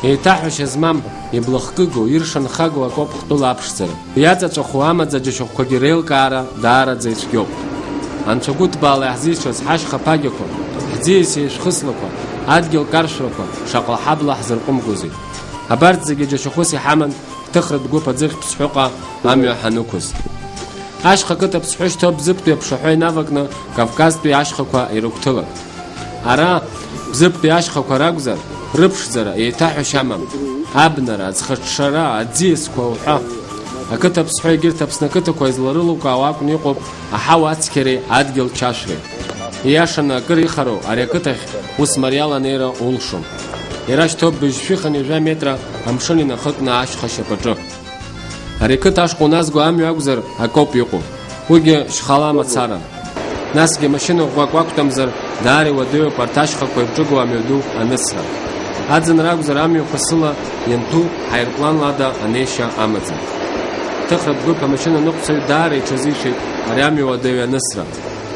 Еиҭаҳәашьа змам, иблахкыгоу, иршанхагоу акоуп ҳтәыла аԥшӡара. Иаҵаҵәаху амаӡа-џьашьахәқәагьы реилкаара даараӡа ицәгьоуп. Анцәа гәыҭбаала иаҳзиҭшаз ҳашьха ԥагьақәа, ҳӡиас еишәхыслақәа, адгьыл каршәрақәа шаҟа ҳабла ҳзырҟәымгозеи. Абарҭ зегьы џьашьахәыс иҳаман ҳҭыхратә гәыԥ аӡыхь ԥсҳәыҟа амҩа ҳанықәыз. Ашьха қыҭа ԥсҳәы шьҭоуп Бзыԥтәи аԥшаҳәа инавакны Кавказтәи ашьхақәа ирыгәҭылак. Ара Бзыԥтәи ашьхақәа ракәзар, рыԥшӡара еиҭаҳәашьа амам. Абнара, аӡхыҽҽара, аӡиасқәа уҳәа. Ақыҭа ԥсҳәы егьырҭ Аԥсны ақыҭақәа изларылукаауа акәны иҟоуп аҳауа ацқьареи адгьыл чашреи. Ииашаны акыр ихароу ари ақыҭахь ус мариала анеира улшом. Иара шьҭоуп быжь-шәыха-100 метра амшын инахыкны ашьха ашьапаҿы. Ари ақыҭа ашҟа уназго амҩа акәзар акоуп иҟоу. Уигьы шьхала мацаран. Насгьы машьына ӷәӷәак уақәтәамзар даара иуадаҩуп арҭ ашьхақәа ирҿыгоу амҩаду анысра. Аӡынра акәзар амҩақәа сыла ианҭәу ҳаирпланлада анеишьа амаӡам. Ҭыхратә гәыԥ амашьынаныҟәцаҩ даара иҽазишеит ари амҩа уадаҩ анысра.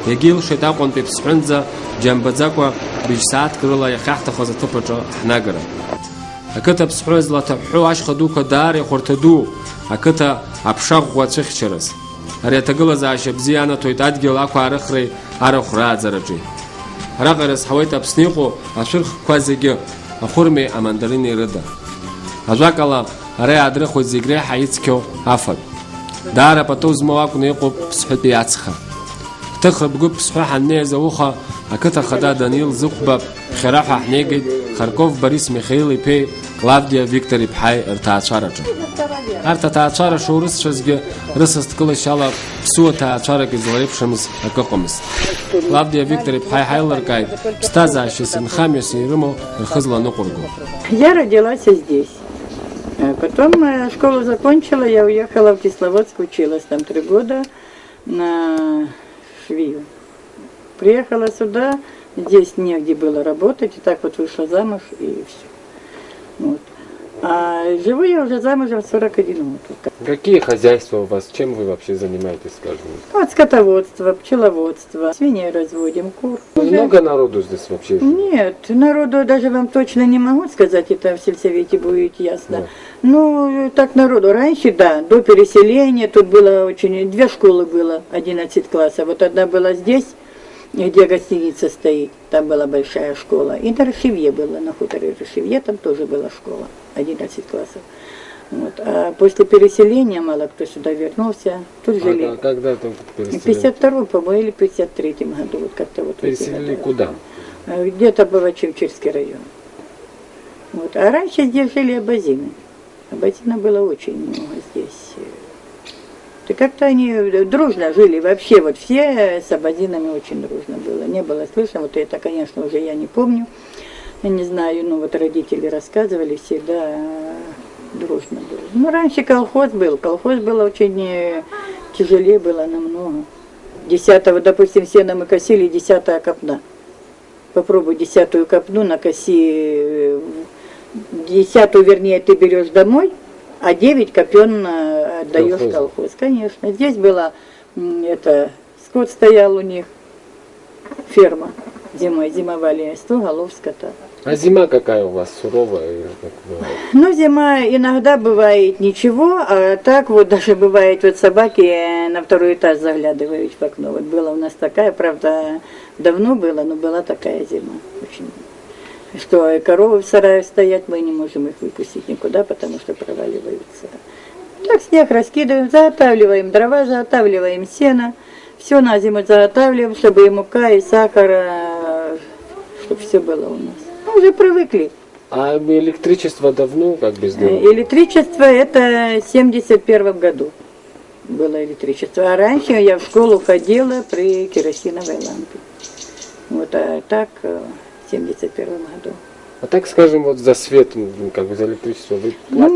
Иагьилшеит Аҟәантәи Ԥсҳәынӡа џьамбаӡакәа быжь-сааҭк рыла иахьаҳҭахыз аҭыԥаҿы ҳнагара. Ақыҭа ԥсҳәы злаҭаҳәҳәоу ашьха дуқәа даара ихәарҭа дууп ақыҭа аԥша ӷәӷәа ацәыхьчараз. Ари аҭагылазаашьа бзиа анаҭоит адгьыл ақәаарыхреи арахә рааӡараҿы. Араҟа ирызҳауеит Аԥсны иҟоу ашәырхқәа зегьы, ахәырмеи амандарини рыда. Ажәакала, ара иаадрыхуеит зегь реиҳа ицқьоу афатә. Даара пату змоу акәны иҟоуп Ԥсҳәытәи ацха. Ҳҭыхратә гәыԥ Ԥсҳәы ҳаннеиз ауха ақыҭа хада Даниил Зыхәба ԥхьараҳәа ҳнеигеит Харков Борис Михаил иԥеи Клавдиа Виктор иԥҳаи рҭаацәараҿы. Арҭ аҭаацәара шоурысцәазгьы рысасдкылашьала ԥсуа ҭаацәарак излареиԥшымыз акы ыҟамызт. Клавдиа Виктор иԥҳаи ҳаилыркааит ԥсҭазаашьас инхамҩас ирымоу рхы зланыҟәырго. Я родилась здесь. Потом школу закончила, я уехала в Кисловодск, училась там 3 года на швею. Приехала сюда, здесь негде было работать, и так вот вышла замуж, и все. Вот. А живу я уже замужем 41 год. Какие хозяйства у вас? Чем вы вообще занимаетесь, скажем? Вот скотоводство, пчеловодство, свиней разводим, кур. Много народу здесь вообще? Нет, народу даже вам точно не могу сказать, это в сельсовете будет ясно. Да. Ну, так народу. Раньше, да, до переселения тут было очень... 2 школы было, 11 классов. Вот одна была здесь, где гостиница стоит, там была большая школа. И на Рышевье было, на хуторе Рышевье, там тоже была школа, 11 классов. Вот. А после переселения мало кто сюда вернулся, тут жили. А когда там переселили? В 52-м, по-моему, или 53-м году, вот как-то вот. Переселили куда? Где-то Бавачевчирский район. Вот. А раньше здесь жили абазины. Абазина было очень много здесь. И как-то они дружно жили, вообще вот все с абазинами очень дружно было. Не было слышно, вот это, конечно, уже я не помню, я не знаю, но вот родители рассказывали, всегда дружно было. Ну, раньше колхоз было очень тяжелее было намного. 10-го, допустим, сено мы косили, 10-я копна. Попробуй 10-ю копну накоси, 10-ю, вернее, ты берешь домой, а 9 копен отдаешь в колхоз. Конечно. Здесь было, скот стоял у них, ферма. Зимой зимовали 100 голов скота. А зима какая у вас, суровая? Ну, зима иногда бывает ничего, а так вот даже бывает, вот собаки на 2-й этаж заглядывают в окно. Вот была у нас такая, правда, давно было, но была такая зима. Очень. Что коровы в сарае стоят, мы не можем их выпустить никуда, потому что проваливаются. Так снег раскидываем, заготавливаем дрова, заготавливаем сено. Все на зиму заготавливаем, чтобы и мука, и сахар, чтобы все было у нас. Мы уже привыкли. А электричество давно как бы сделано? Электричество это в 71 году было электричество. А раньше я в школу ходила при керосиновой лампе. Вот, а так в 71 году. А так, скажем, вот за свет, как бы за электричество вы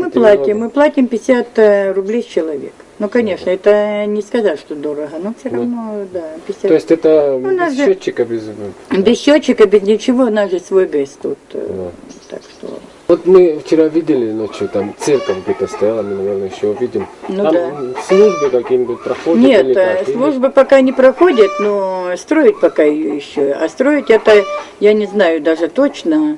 платите? Мы платим 50 рублей с человека. Ну, конечно, это не сказать, что дорого, но все равно, да, 50. То есть это без счетчика, без... Без счетчика, без ничего, у нас же свой ГЭС тут, так что... Вот мы вчера видели ночью, там церковь где-то стояла, мы, наверное, еще увидим. Ну, там да. Службы какие-нибудь проходят? Нет, или как? службы пока не проходят, но строить пока ее еще. А строить это, я не знаю даже точно,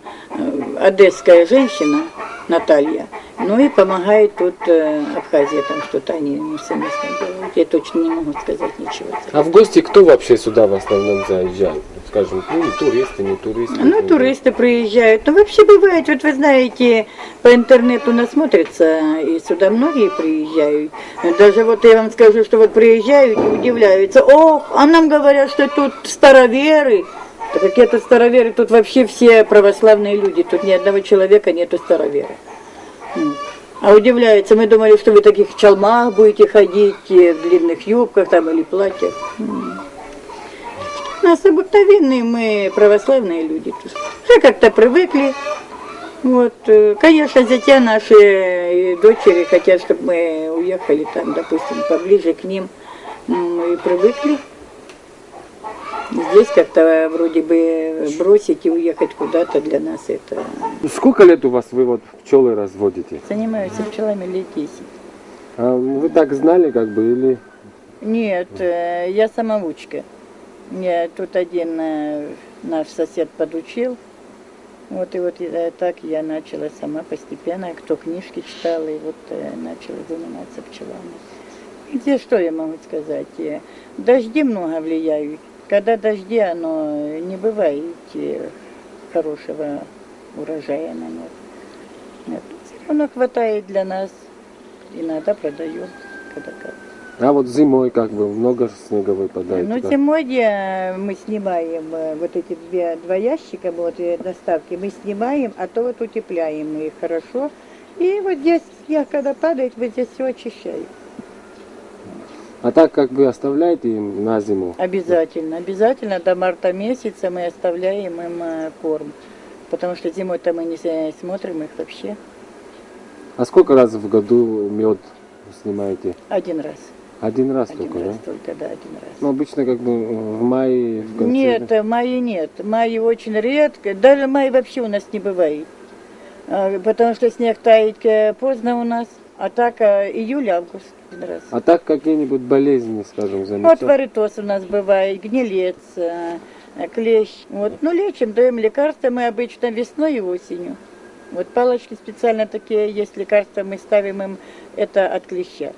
одесская женщина, Наталья. Ну и помогает тут Абхазия, там что-то они совместно делают. Я точно не могу сказать ничего. А в гости кто вообще сюда в основном заезжает? Скажем, ну, туристы, не туристы. Ну, туристы приезжают. Ну, вообще бывает, вот вы знаете, по интернету насмотрятся, и сюда многие приезжают. Даже вот я вам скажу, что вот приезжают и удивляются. Ох, а нам говорят, что тут староверы. Да какие тут староверы? Тут вообще все православные люди. Тут ни одного человека нету староверы. А удивляются, мы думали, что вы в таких чалмах будете ходить, в длинных юбках там или платьях. У нас обыкновенные мы православные люди. Уже как-то привыкли. Вот, конечно, зятя наши дочери хотят, чтобы мы уехали там, допустим, поближе к ним. Мы привыкли. Здесь как-то вроде бы бросить и уехать куда-то для нас это... Сколько лет у вас вы вот пчелы разводите? Занимаюсь пчелами лет 10. А вы так знали как бы или... Нет, я самоучка. Мне тут один наш сосед подучил. Вот и вот так я начала сама постепенно, кто книжки читала, и вот начала заниматься пчелами. Где что я могу сказать? Дожди много влияют. Когда дожди, оно не бывает хорошего урожая на них. Нет. Все равно хватает для нас. Иногда продаем, когда как. А вот зимой как бы много снега выпадает? Ну, зимой мы снимаем вот эти два ящика вот, доставки, мы снимаем, а то вот утепляем их хорошо. И вот здесь снег, когда падает, вот здесь все очищаем. А так как бы оставляете им на зиму? Обязательно, обязательно до марта месяца мы оставляем им корм. Потому что зимой-то мы не смотрим их вообще. А сколько раз в году мед снимаете? Один раз. Один раз Один только, раз да? только, да, один раз. Ну, обычно как бы в мае, в конце. Нет, в мае нет. В мае очень редко. Даже май вообще у нас не бывает. Потому что снег тает поздно у нас. А так июль-август один раз. А так какие-нибудь болезни, скажем, замечать? Вот варитоз у нас бывает, гнилец, клещ. Вот. Ну, лечим, даем лекарства мы обычно весной и осенью. Вот палочки специально такие есть, лекарства мы ставим им, это от клеща.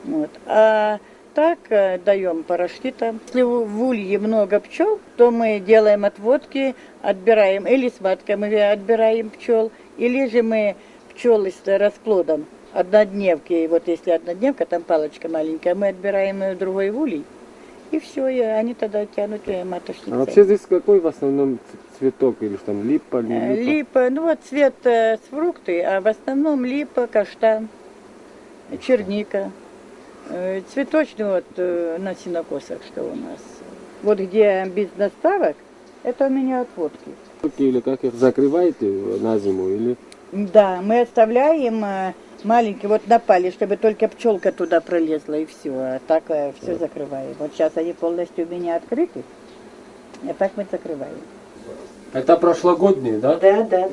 Вот. А так даем порошки там. Если в улье много пчел, то мы делаем отводки, отбираем, или с матками отбираем пчел, или же мы пчелы с расплодом, однодневки, вот если однодневка, там палочка маленькая, мы отбираем ее в другой улей, и все, и они тогда тянут маточницы. А вообще здесь какой в основном цветок, или что там, липа, не липа? Липа, ну вот цвет с фрукты, а в основном липа, каштан, черника. Цветочный вот на сенокосах, что у нас. Вот где без доставок, это у меня отводки. Или как их закрываете на зиму, или? Да, мы оставляем маленький вот на пале, чтобы только пчелка туда пролезла и все. А так все закрываем. Вот сейчас они полностью у меня открыты, а так мы закрываем. Это прошлогодние, да? Да.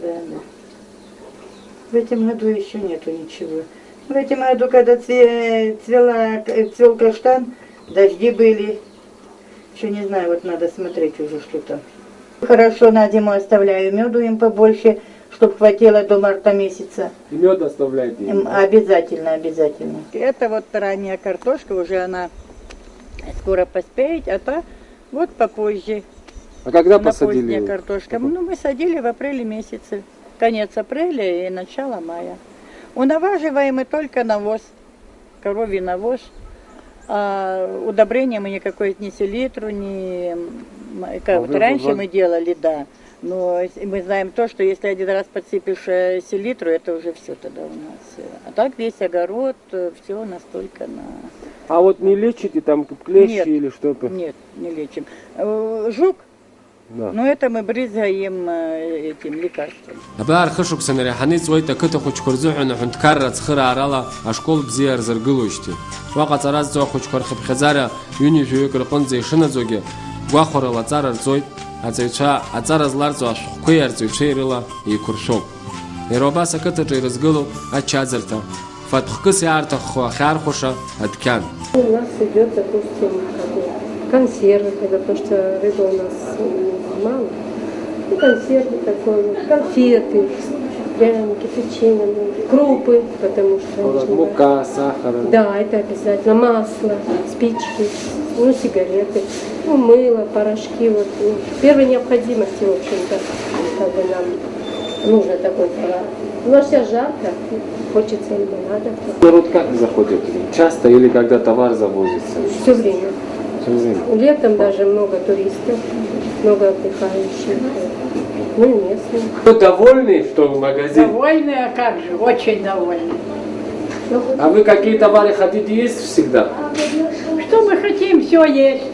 В этом году еще нету ничего. В этом году, когда цвел каштан, дожди были. Еще не знаю, вот надо смотреть уже что-то. Хорошо на зиму оставляю, меду им побольше, чтобы хватило до марта месяца. И мед оставляете им? Обязательно. Это вот ранняя картошка, уже она скоро поспеет, а та вот попозже. А когда Она посадили? поздняя картошка. Ну, мы садили в апреле месяце. Конец апреля и начало мая. Унаваживаем мы только навоз, коровий навоз. А удобрения мы никакой ни селитру, ни... Как вот раньше мы делали, да. Но мы знаем то, что если один раз подсыпешь селитру, это уже все тогда у нас. А так весь огород, все настолько на... А вот не лечите там клещи Нет, или что-то? Нет, не лечим. Жук, Да. но это мы брызгаем этим лекарством. أبار خشوك سنري حنيت ويتا كده خوش كرزوحنا حنت كرت خير عرلا أشكال بزير زرقلوشتي وقت راز زو خوش كرخ بخزارة يوني في يكر قنزي شنا زوجي وآخر لا زار زوج أزيشا أزار زلار زو أشكوير زو شيرلا يكرشوك يروبا سكتة جيرزقلو أتشازرتا فتح كسي عرت خيار خوشة أدكان. У нас идет, допустим, консервы, потому что рыба у нас мало. И консервы такое, конфеты. пряники, печенье, крупы, потому что... они же Мука, сахар. Да, это обязательно. Масло, спички, ну, сигареты, ну, мыло, порошки. Вот, ну, первой необходимости, в общем-то, как бы нам нужно такой товар. У нас сейчас жарко, хочется лимонада. Народ как заходит? Часто или когда товар завозится? Все время. Все время. Летом даже много туристов, много отдыхающих. Ну и местных. Вы довольны, что в магазине? Довольны, а как же, очень довольны. А вы какие товары хотите есть всегда? Что мы хотим, все есть.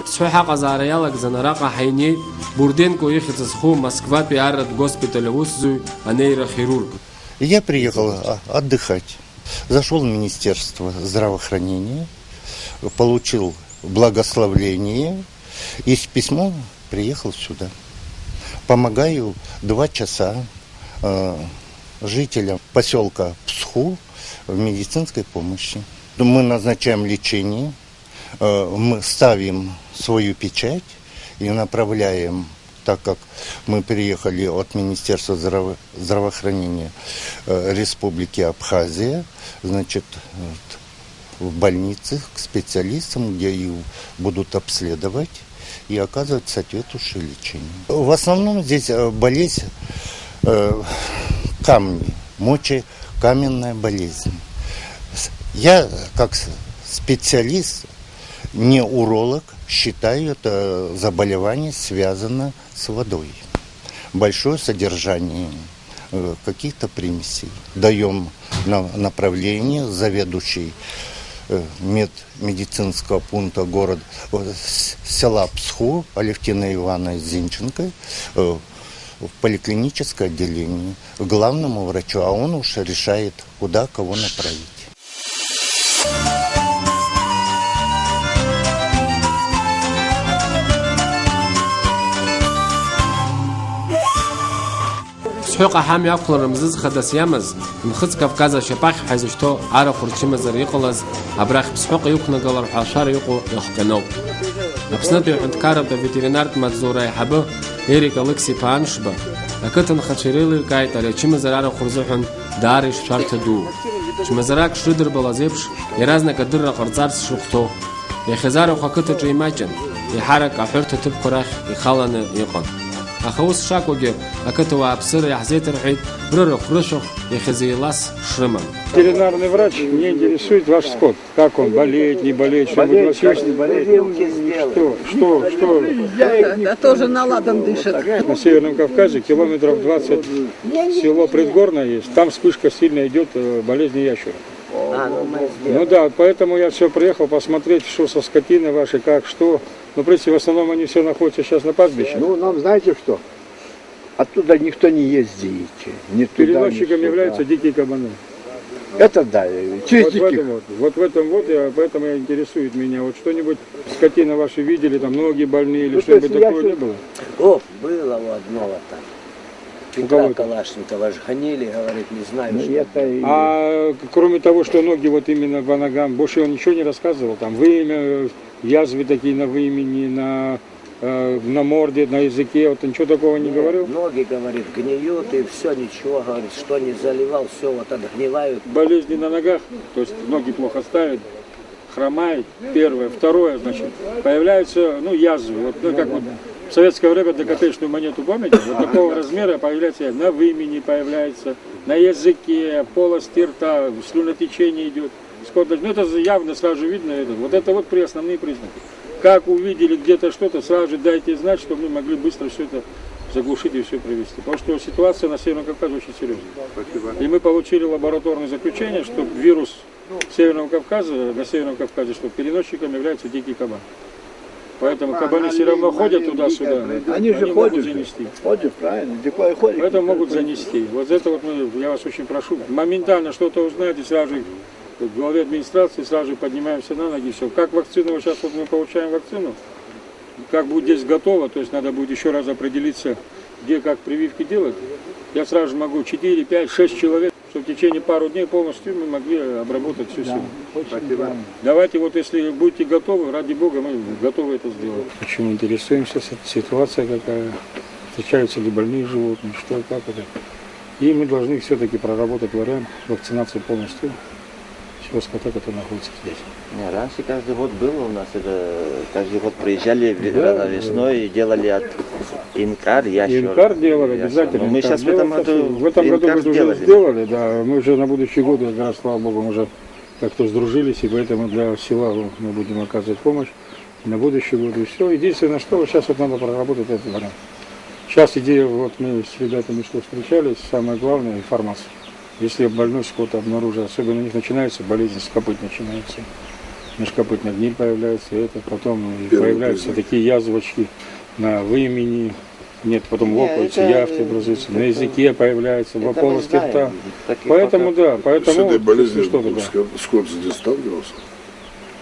Сухая казарьялак занарака хайни Бурденко ехать сху Москва пиарат госпиталь УЗУ, а нейрохирург. Я приехал отдыхать. Зашел в Министерство здравоохранения, получил благословление и с письмом приехал сюда. Помогаю 2 часа жителям поселка Псху в медицинской помощи. Мы назначаем лечение, мы ставим свою печать и направляем, так как мы приехали от Министерства здравоохранения Республики Абхазия, значит, в больнице к специалистам, где их будут обследовать и оказывать соответствующее лечение. В основном здесь болезнь камни, мочекаменная болезнь. Я, как специалист, не уролог, считаю, это заболевание связано с водой. Большое содержание каких-то примесей. Даем направление заведующей медицинского пункта города села Псху Алевтина Ивановна Зинченко в поликлиническое отделение к главному врачу, а он уж решает, куда кого направить. سحوق حام يأكل رمزز خدس يمز مخز كفكازا شباخ حيزشتو عارف ورشيم زر يقلز أبراخ بسحوق يوكنا قلر حاشار يقو يخكنو أبسنت يحد كارب دا فيترينارت مدزورا يحبه إيريك ألكسي بانشبه أكتن خشيريلي كايت على شيم زر عارف خرزوحن دارش شارت دو شمزراك شدر بلازيبش يرازنا كدر قرزارس شوختو يخزارو خاكتا جيماجن يحرك أحرت تبقراخ يخالنا يقن أخوص شاكوجي أكتوا أبصر يحزيت الحيد ررخ رشخ يخزيلاس шрыма. Ветеринарный врач, мне интересует ваш скот. Как он, болеет, не болеет, что-нибудь у вас есть? Что? Да, тоже наладом дышит. На Северном Кавказе километров 20 село Предгорное есть. Там вспышка сильно идет болезни ящера. Ну да, поэтому я все приехал посмотреть, что со скотиной вашей, как, что. Но, в принципе, в основном они все находятся сейчас на пастбище. Ну, нам знаете что? Оттуда никто не ездит. Переносчиком являются дикие кабаны. Это да, через диких. Вот в этом поэтому интересует меня. Вот что-нибудь скотина ваши видели, там ноги больные или что-нибудь такое не было? О, было у одного там. Петра Калашникова же гонили, говорит, не знаю, что. А кроме того, что ноги вот именно по ногам, больше он ничего не рассказывал? Там вымя, язвы такие на вымени, на морде, на языке, вот ничего такого не говорил? Ноги, говорит, гниют и все, ничего, говорит, что не заливал, все вот отгнивают. Болезни на ногах, то есть ноги плохо ставят, хромает, первое. Второе, значит, появляются, язвы, вот, как вот. В советское время ДКТшную монету, помните? Вот такого размера появляется на вымени, появляется на языке, полости рта, слюнотечение идет. Это явно сразу видно. Вот это вот основные признаки. Как увидели где-то что-то, сразу же дайте знать, чтобы мы могли быстро все это заглушить и все привести. Потому что ситуация на Северном Кавказе очень серьезная. И мы получили лабораторное заключение, что вирус Северного Кавказа, на Северном Кавказе, что переносчиком является дикий кабан. Поэтому кабаны все равно ходят туда-сюда. Они же могут занести. Ходят, правильно. Дикой ходит. Поэтому могут занести. Вот это вот я вас очень прошу. Моментально что-то узнаете, сразу же в главе администрации сразу же поднимаемся на ноги. Все. Как вакцину, сейчас вот мы получаем вакцину, как будет здесь готово, то есть надо будет еще раз определиться, где как прививки делать. Я сразу же могу 4, 5, 6 человек, чтобы в течение пару дней полностью мы могли обработать всю силу. Давайте вот, если будете готовы, ради Бога, мы готовы это сделать. Почему интересуемся, ситуация какая, встречаются ли больные животные, что, как это. И мы должны все-таки проработать вариант вакцинации полностью всего скота, который находится здесь. Не, раньше каждый год было у нас, это каждый год приезжали рано весной и делали от инкар, ящер. Инкар делали, обязательно. Мы сейчас в этом году мы уже сделали, да. Мы уже на будущий год, да, слава богу, мы уже как-то сдружились, и поэтому для села мы будем оказывать помощь на будущий год. И все. Единственное, что сейчас вот надо проработать этот вариант. Сейчас идея, вот мы с ребятами что встречались, самое главное информация. Если больной скот обнаружит, особенно у них начинается болезнь, скопыт начинается. Межкопытная гниль появляется, это потом появляются такие язвочки на вымени, нет, потом лопаются, явки образуются, на языке появляется, в полости рта. Поэтому, да, поэтому... С этой болезнью да. скот здесь сталкивался?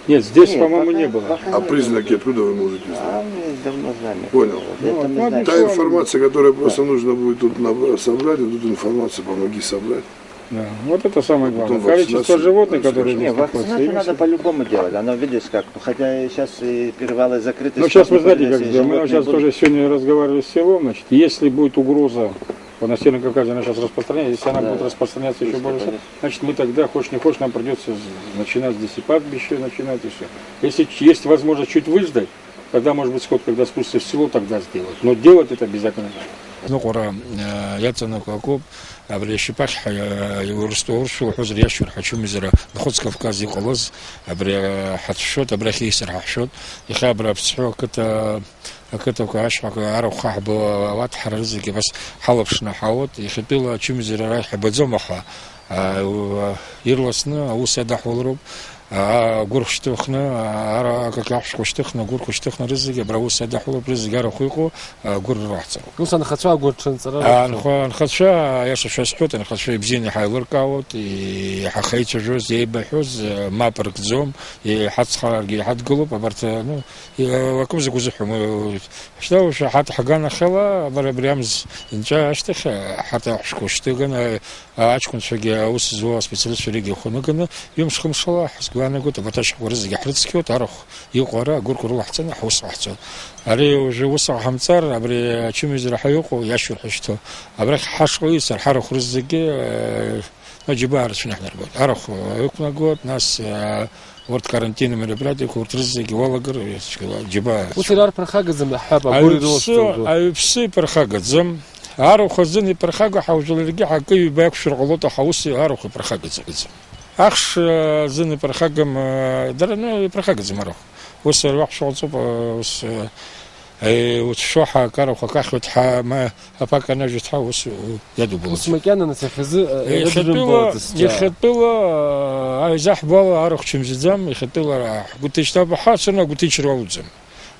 Нет, здесь, по-моему, не было. А признаки откуда вы можете знать? Давно знали. Понял. Та информация, которая просто нужно будет тут собрать, и тут информацию помоги собрать. Да, вот это самое главное. Количество животных, которые здесь находятся. Вакцинацию надо по-любому делать. Оно, видишь, как, хотя сейчас и перевалы закрыты. Ну, сейчас вы знаете, как сделать. Мы сейчас тоже сегодня разговаривали с селом, значит, если будет угроза по Северному Кавказу, она сейчас распространяется, если она будет распространяться еще больше, значит, мы тогда, хочешь не хочешь, нам придется начинать здесь и падбище, начинать и все. Если есть возможность чуть выждать, тогда, может быть, скот, когда спустится в село, тогда сделать. Но делать это обязательно надо. Ну, кора, я цену каков, а в Решипах его растворил хозр ящур, хочу мизера, доход с Кавказа и колоз, а в хатшот, а в хисер хатшот, и хабра психо, это كاش عارف خاحب واضح رزقي بس حلبشنا حاوت يخطيلا تشمزر رايح بزمخه يرلسنا او سدا حولرب غورشتخنا как лапшкоштخنا غورкоштخنا رزقي براو سدا حولرب رزقي رخيقو غور راحت Ну сан хача горченцара. خدشا يا شو سحوت انا خدشا بزين حيوركاوت حخيت جوز يبحوز ما بركزوم حتصخر حد قلوب برت ну وكم زكوزحهم شتاو حتى حقنا خلا بريامز انجا اشتخ حتى حشكوشتغنا ачкун шаги ус зуа специалист шаги хоногана юмшхым шала хасглана гот баташ ворзги хрицкиот арах юқара гуркур лахцана хус лахцан ари уже уса хамцар абри чумизра хайуқу яшур хашто абри хашқи сар харах рзги наджибар шнахнар гот арах юқна гот нас ورد كارانتين مربلاتي كورت رزقي والله جبا وسيرار برخاغزم حابه بوري دوستو اي بسي برخاغزم عارف خزني برخاغ حوجل رجع حكي باك شرغلطه حوسي عارف برخاغزم اخش زني برخاغم درنا برخاغزم عارف وسر واخ شغل صوب وس وتشوحه كارو خاخت ما افاك انا جت حوس يدو بوس اسمه كان انا سخز يخطوا زحبه عارف شمزم يخطوا قلت اشتبه حاسنا قلت شروزم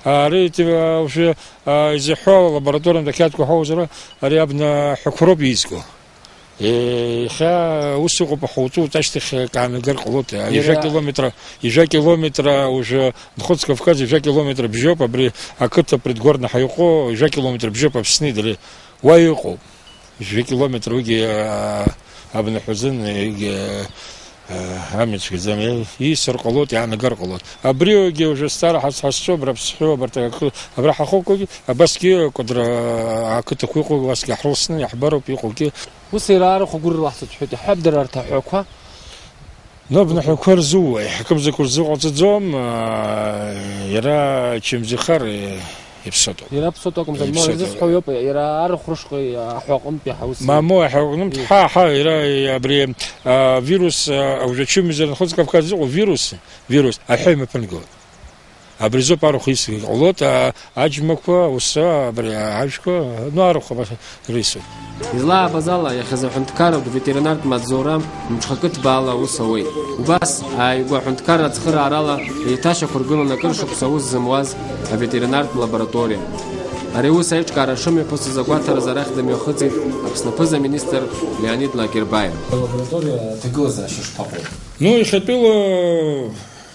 ريت وش زحوا لابراتوريوم دكاتكو حوزره ريابنا حكرو بيسكو خا وسقوا بحوتو تشتخ كان قرقلوت يجا كيلометра уже доход с Кавказа يجا كيلометра бжопа при акыта предгорно хайко يجا كيلометра бжопа снидали вайко يجا كيلометра уги абна хузен عملت زمان يسر قلوت يعني قرقلوت أبريوجي وجه ستار حسوا بربسحوا برتاك أبرح أخوكي أبسكي قدر عكت أخوكي واسكي حرصني يحبروا بيقولكي وسيرار خقول راح تحط حب درار تحوكها نبنا حكر زوي حكم ذكر زوج تزوم يرى كم زخر يبسطوا يربسطوا زي ما يزحوا يرى خرشقي حقم بحوس ما مو حقم ح يرى بري فيروس او جتشم زين خذ كافكاز فيروس الحين بنقول ابرزو بارو خيس غلط اجمكوا وسا بري عاشكو نارخ بس ريسو يزلا بازالا يا خزو حنتكار ветеринар مدزورام مشخكت بالا وسوي وبس ايغو حنتكار تخر عرالا يتاشا كورغلو نكرشو بسوز زمواز ветеринар лаборатория Ариус Эчкара Шуми после захвата разарахтами охоты обснапыза министр Леонид Лагербаев. Лаборатория тыгла защищ папу. Ну и хотела,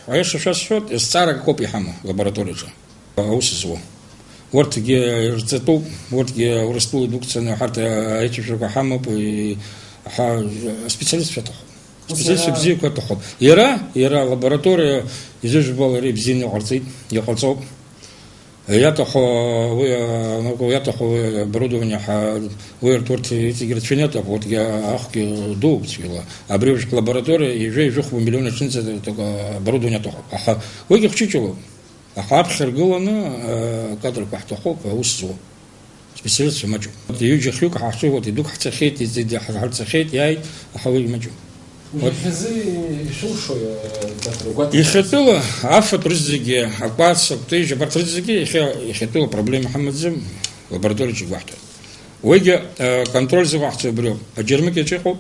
а я сейчас счет из цара копии хама лаборатории же. Аусизво. Вот где рецепту, вот где урасту индукция на харта эти же хама и специалист что-то. Специалист бзик это ход. Ира лаборатория, здесь же была ребзин арцит, я холцов. ятахо оборудование выртурт играть вот я ахки дуб цвела, а бревж лаборатория и же жуху миллионы чинца оборудование тохо. Аха выги хчичуло. Аха абхергула на кадр пахтохо усу. Специалист мачу. Юджи хюк хачу вот идук хцахет иди хацахет яй аха выги мачу. يخطلوا عفت رزقي أقوات سبتي جبرت رزقي يخطلوا проблемы محمد لابراتوري شيء واحد ويجي كنترول زي واحد بريو أجرمك يشيخو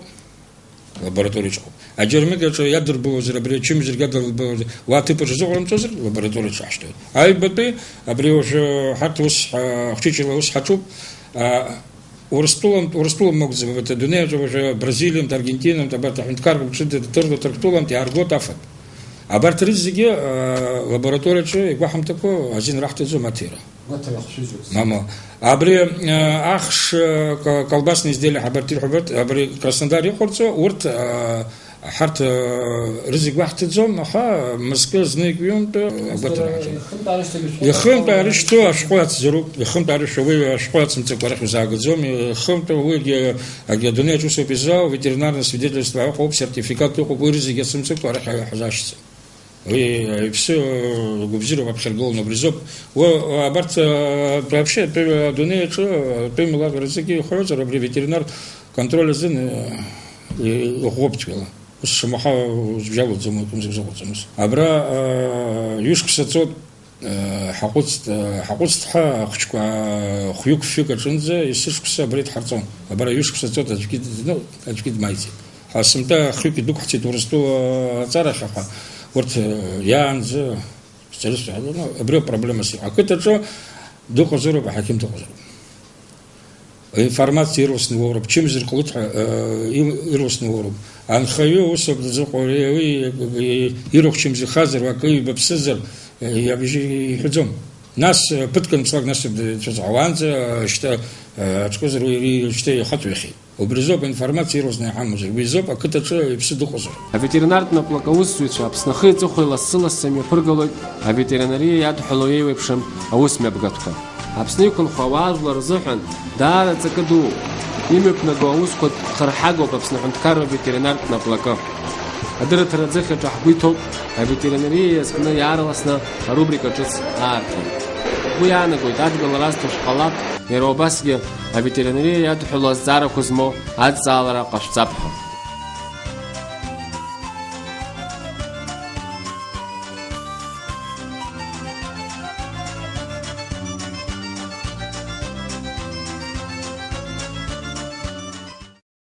لابراتوري شيخو أجرمك يدر بوزر بريو شيء مزر قدر بوزر واتي برزقهم تزر لابراتوري شاشته أي بتي بريوش حتى وس خشيش وس حتشوب ورستولом мог в Дуне уже Бразилием, Аргентином, табата хинткар, что-то торгтулом, те аргот афат. А бартризиге лаборатория что, и бахам тако, один рахты зу матира. Мама. Абри ахш колбасные изделия, абартир хабарт, абри Краснодар ехорцо, урт حرت رزق واحد تزوم أخا مسكين زنيك يوم تا يخم تعرش تو أشقات زروب يخم تعرش شوي أشقات متك ورق زاق زوم يخم تو هو يا دنيا شو سبيزاو ветеринарное свидетельство أو сертификат то هو رزق يسمسك ورق حزاشته и все губзиру вообще голову бризоп абарт вообще дунея что поймала рызыки ходят рабри ветеринар контроль зин и губчвела шамаха взял за мой кумзик заводцемс абра юшк сацот حقوقها خشكوا خيوك فيك جنزة يسيرك سابريت حرصون أبرا يوشك ساتوت أجكيد مايتي حاسمتا خيوك دوك حتى تورستو تاريخها ورت يانز استرس هذا أبرا проблема سي أكيد شو دوك زرو بحكيم دوك زرو информация ирусный вороб чем зеркалут ирусный вороб анхаю усоб зеркалый ирох чем зехазер вакой бабсезер я бежи ходом нас пыткан слаг нас аванза что отсказер и что хатвехи обрезоб информация ирусный хамузер безоб а куда что и все духозер а ветеринарное плакаусствует абснахы цохойла сыласами прыгалой а ветеринария яд холоей вепшем а усмя бгатка أبسنيكون خواج لرزحن دارة تكدو يمكن نجوز قد خرحاجو بسنحن تكرر فيترينار نبلكه أدرت رزخة تحبيته الفيترينارية سكنا يعرفنا روبريكا جس عارفين ويانا قلت أتقل راستو شقلات يروباسية الفيترينارية يدخل الزارة كزمو عاد زالرا قش صبحه